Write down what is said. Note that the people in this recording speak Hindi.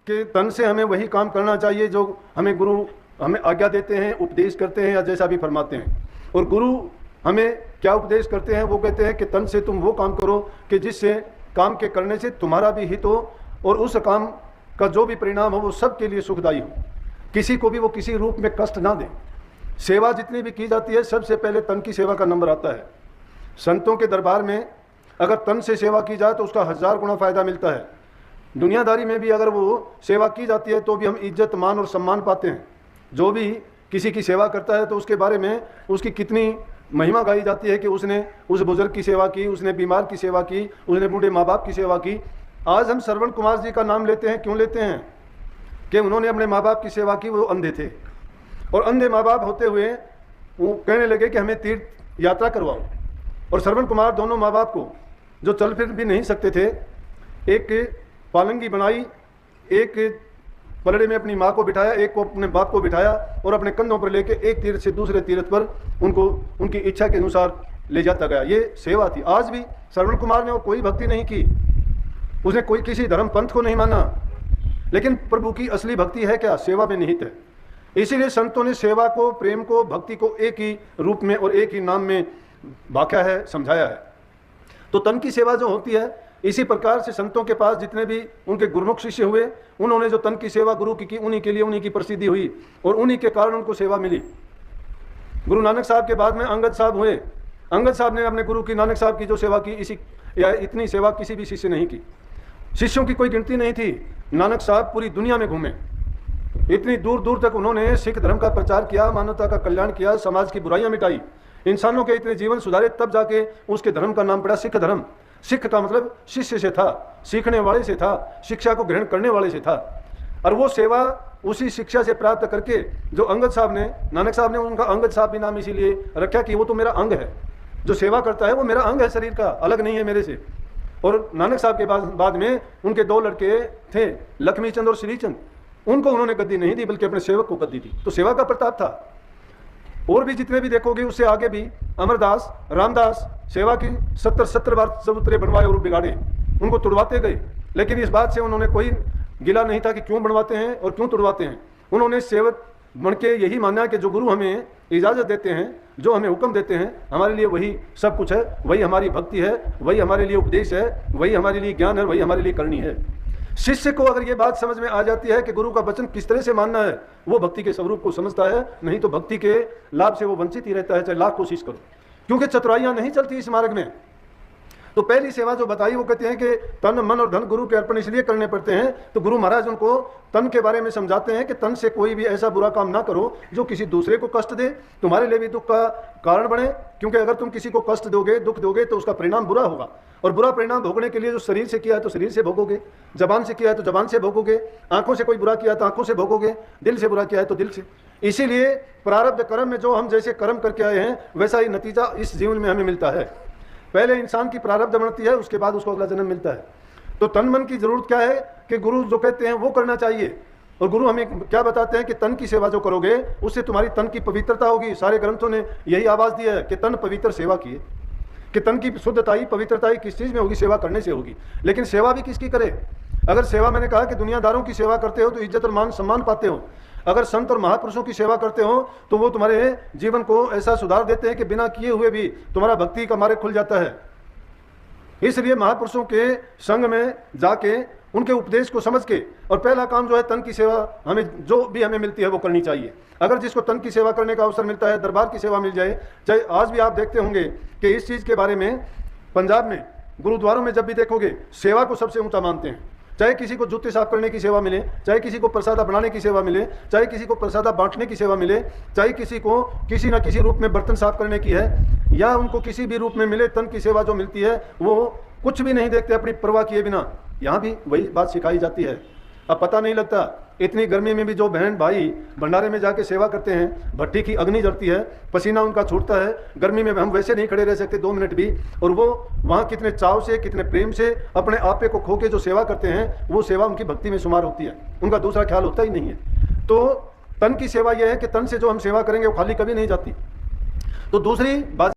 कि तन से हमें वही काम करना चाहिए जो हमें गुरु हमें आज्ञा देते हैं, उपदेश करते हैं या जैसा भी फरमाते हैं। और गुरु हमें क्या उपदेश करते हैं, वो कहते हैं कि तन से तुम वो काम करो कि जिससे काम के करने से तुम्हारा भी हित हो और उस काम का जो भी परिणाम हो वो सबके लिए सुखदायी हो, किसी को भी वो किसी रूप में कष्ट ना दे। सेवा जितनी भी की जाती है सबसे पहले तन की सेवा का नंबर आता है। संतों के दरबार में अगर तन से सेवा की जाए तो उसका 1000 गुना फायदा मिलता है। दुनियादारी में भी अगर वो सेवा की जाती है तो भी हम इज्जत, मान और सम्मान पाते हैं। जो भी किसी की सेवा करता है तो उसके बारे में उसकी कितनी महिमा गाई जाती है कि उसने उस बुजुर्ग की सेवा की, उसने बीमार की सेवा की, उसने बूढ़े माँ बाप की सेवा की। आज हम श्रवण कुमार जी का नाम लेते हैं, क्यों लेते हैं? कि उन्होंने अपने माँ बाप की सेवा की, वो अंधे थे और अंधे माँ बाप होते हुए वो कहने लगे कि हमें तीर्थ यात्रा करवाओ। और श्रवण कुमार दोनों माँ बाप को, जो चल फिर भी नहीं सकते थे, एक पालंगी बनाई, एक पलड़े में अपनी माँ को बिठाया, एक को अपने बाप को बिठाया और अपने कंधों पर लेके एक तीर्थ से दूसरे तीर्थ पर उनको उनकी इच्छा के अनुसार ले जाता गया। ये सेवा थी। आज भी श्रवण कुमार ने वो कोई भक्ति नहीं की, उसने कोई किसी धर्म पंथ को नहीं माना, लेकिन प्रभु की असली भक्ति है क्या? सेवा में निहित है। इसीलिए संतों ने सेवा को, प्रेम को, भक्ति को एक ही रूप में और एक ही नाम में बांटा है, समझाया है। तो तन की सेवा जो होती है, इसी प्रकार से संतों के पास जितने भी उनके गुरुमुख शिष्य हुए, उन्होंने जो तन की सेवा गुरु की उन्हीं के लिए उन्हीं की प्रसिद्धि हुई और उन्हीं के कारण उनको सेवा मिली। गुरु नानक साहब के बाद में अंगद साहब हुए। अंगद साहब ने अपने गुरु की, नानक साहब की जो सेवा की, इतनी सेवा किसी भी शिष्य नहीं की। शिष्यों की कोई गिनती नहीं थी। नानक साहब पूरी दुनिया में घूमे, इतनी दूर दूर तक उन्होंने सिख धर्म का प्रचार किया, मानवता का कल्याण किया, समाज की बुराइयां मिटाई, इंसानों के इतने जीवन सुधारे, तब जाके उसके धर्म का नाम पड़ा सिख धर्म। सिख का मतलब शिष्य से था, सीखने वाले से था, शिक्षा को ग्रहण करने वाले से था। और वो सेवा उसी शिक्षा से प्राप्त करके जो अंगद साहब ने, नानक साहब ने उनका अंगद साहब भी नाम इसीलिए रखा कि वो तो मेरा अंग है, जो सेवा करता है वो मेरा अंग है, शरीर का, अलग नहीं है मेरे से। और नानक साहब के बाद में उनके 2 लड़के थे, लक्ष्मी चंद और श्री चंद। उनको उन्होंने गद्दी नहीं दी, बल्कि अपने सेवक को गद्दी दी। तो सेवा का प्रताप था। और भी जितने भी देखोगे उससे आगे भी अमरदास, रामदास सेवा की 70 बार चबूतरे बनवाए और बिगाड़े, उनको तुड़वाते गए, लेकिन इस बात से उन्होंने कोई गिला नहीं था कि क्यों बनवाते हैं और क्यों तुड़वाते हैं। उन्होंने सेवक बन के यही माना कि जो गुरु हमें इजाज़त देते हैं, जो हमें हुक्म देते हैं, हमारे लिए वही सब कुछ है, वही हमारी भक्ति है, वही हमारे लिए उपदेश है, वही हमारे लिए ज्ञान है, वही हमारे लिए करनी है। शिष्य को अगर ये बात समझ में आ जाती है कि गुरु का वचन किस तरह से मानना है, वो भक्ति के स्वरूप को समझता है, नहीं तो भक्ति के लाभ से वो वंचित ही रहता है, चाहे लाख कोशिश करो, क्योंकि चतुराइयां नहीं चलती इस मार्ग में। तो पहली सेवा जो बताई वो कहते हैं कि तन, मन और धन गुरु के अर्पण इसलिए करने पड़ते हैं। तो गुरु महाराज उनको तन के बारे में समझाते हैं कि तन से कोई भी ऐसा बुरा काम ना करो जो किसी दूसरे को कष्ट दे, तुम्हारे लिए भी दुख का कारण बने, क्योंकि अगर तुम किसी को कष्ट दोगे, दुख दोगे, तो उसका परिणाम बुरा होगा। और बुरा परिणाम भोगने के लिए जो शरीर से किया है तो शरीर से भोगोगे, जबान से किया है तो जबान से भोगोगे, आंखों से कोई बुरा किया तो आंखों से भोगोगे, दिल से बुरा किया है तो दिल से। इसीलिए प्रारब्ध कर्म में जो हम जैसे कर्म करके आए हैं वैसा ही नतीजा इस जीवन में हमें मिलता है। पहले इंसान की प्रारब्ध बनती है, उसके बाद उसको अगला जन्म मिलता है। तो तन मन की जरूरत क्या है कि गुरु जो कहते हैं वो करना चाहिए। और गुरु हमें क्या बताते हैं कि तन की सेवा जो करोगे उससे तुम्हारी तन की पवित्रता होगी। सारे ग्रंथों ने यही आवाज दिया है कि तन पवित्र सेवा किए, कि तन की शुद्धताई, पवित्रताई किस चीज में होगी? सेवा करने से होगी। लेकिन सेवा भी किसकी करे? अगर सेवा, मैंने कहा कि दुनियादारों की सेवा करते हो तो इज्जत और मान सम्मान पाते हो। अगर संत और महापुरुषों की सेवा करते हो तो वो तुम्हारे जीवन को ऐसा सुधार देते हैं कि बिना किए हुए भी तुम्हारा भक्ति का मार्ग खुल जाता है। इसलिए महापुरुषों के संग में जाके उनके उपदेश को समझ के, और पहला काम जो है तन की सेवा, हमें जो भी हमें मिलती है वो करनी चाहिए। अगर जिसको तन की सेवा करने का अवसर मिलता है, दरबार की सेवा मिल जाए, चाहे आज भी आप देखते होंगे कि इस चीज़ के बारे में पंजाब में गुरुद्वारों में जब भी देखोगे सेवा को सबसे ऊंचा मानते हैं। चाहे किसी को जूते साफ करने की सेवा मिले, चाहे किसी को प्रसादा बनाने की सेवा मिले, चाहे किसी को प्रसादा बांटने की सेवा मिले, चाहे किसी को किसी न किसी रूप में बर्तन साफ करने की है, या उनको किसी भी रूप में मिले, तन की सेवा जो मिलती है वो कुछ भी नहीं देखते अपनी परवाह किए बिना। यहाँ भी वही बात सिखाई जाती है। अब पता नहीं लगता, इतनी गर्मी में भी जो बहन भाई भंडारे में जाके सेवा करते हैं, भट्टी की अग्नि जलती है, पसीना उनका छूटता है, गर्मी में हम वैसे नहीं खड़े रह सकते 2 मिनट भी, और वो वहाँ कितने चाव से, कितने प्रेम से अपने आपे को खो के जो सेवा करते हैं, वो सेवा उनकी भक्ति में शुमार होती है। उनका दूसरा ख्याल होता ही नहीं है। तो तन की सेवा यह है कि तन से जो हम सेवा करेंगे वो खाली कभी नहीं जाती। तो दूसरी बात